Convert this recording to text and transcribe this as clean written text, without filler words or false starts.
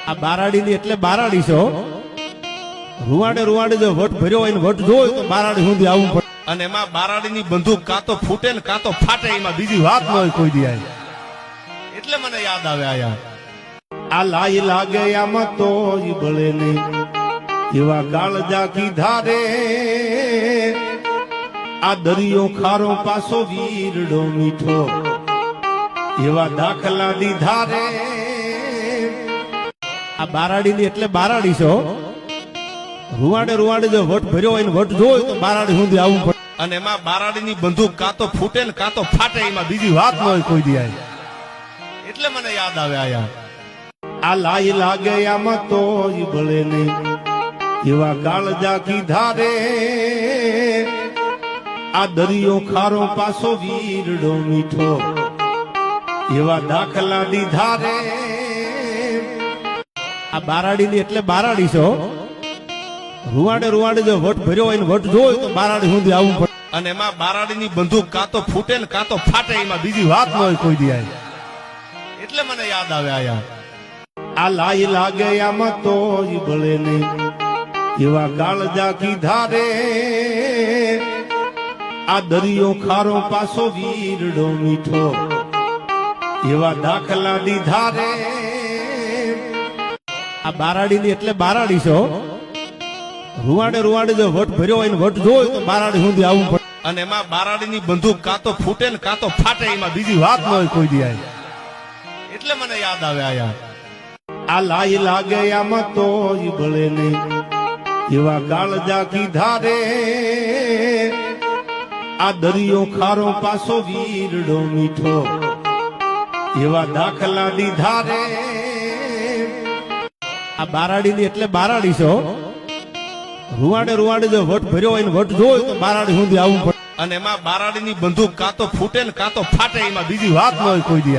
આ બારાડી ની એટલે બારાડી છો રૂવાડે રૂવાડે જો વટ ભર્યો હોય ને વટ જોયો તો બારાડી સુધી આવવું પડે અને એમાં બારાડી ની બંદૂક કાં તો ફૂટે ને કાં તો ફાટે એમાં બીજી વાત ન હોય કોઈ દી એટલે મને યાદ આવે આયા આ લાઈ લાગે આમાં તો બળે નહીં એવા કાળજા કીધા રે આ દરિયો ખારો પાસો વીરડો મીઠો એવા દાખલા દીધા રે આ બારાડી ની એટલે બારાડી છો રૂવાડે રૂવાડે જો વટ ભર્યો હોય ને વટ જોયો તો બારાડી સુધી આવવું પડે અને એમાં બારાડી ની બંદૂક કાં તો ફૂટે ને કાં તો ફાટે એમાં બીજી વાત ન હોય કોઈ દી એટલે મને યાદ આવે આયા આ લાઈ લાગે આમાં તો બળે નહીં એવા કાળજા કીધા રે આ દરિયો ખારો પાસો વીરડો મીઠો એવા દાખલા દીધા રે આ બારાડી ની એટલે બારાડી છો રૂવાડે રૂવાડે જો વટ ભર્યો હોય ને વટ જોયો તો બારાડી સુધી આવવું પડે અને એમાં બારાડી ની બંદૂક કાં તો ફૂટે ને કાં તો ફાટે એમાં બીજી વાત ન હોય કોઈ દી એટલે મને યાદ આવે આયા આ લાઈ લાગે આમાં તો બળે નહીં એવા કાળજા કીધા રે આ દરિયો ખારો પાસો વીરડો મીઠો એવા દાખલા દીધા રે આ બારાડી ની એટલે બારાડી છો રૂવાડે રૂવાડે જો વટ ભર્યો હોય ને વટ જોયો તો બારાડી સુધી આવવું પડે અને એમાં બારાડી ની બંદૂક કાં તો ફૂટે ને કાં તો ફાટે એમાં બીજી વાત ન હોય કોઈ દી એટલે મને યાદ આવે આયા આ લાઈ લાગે આમાં તો બળે નહીં એવા કાળજા કીધા રે આ દરિયો ખારો પાસો વીરડો મીઠો એવા દાખલા દીધા રે આ બારાડી ની એટલે બારાડી છો રૂવાડે રૂવાડે જો વટ ભર્યો હોય ને વટ જોયો તો બારાડી સુધી આવવું પડે અને એમાં બારાડી ની બંદૂક કાં તો ફૂટે ને કાં તો ફાટે એમાં બીજી વાત ન હોય કોઈ દી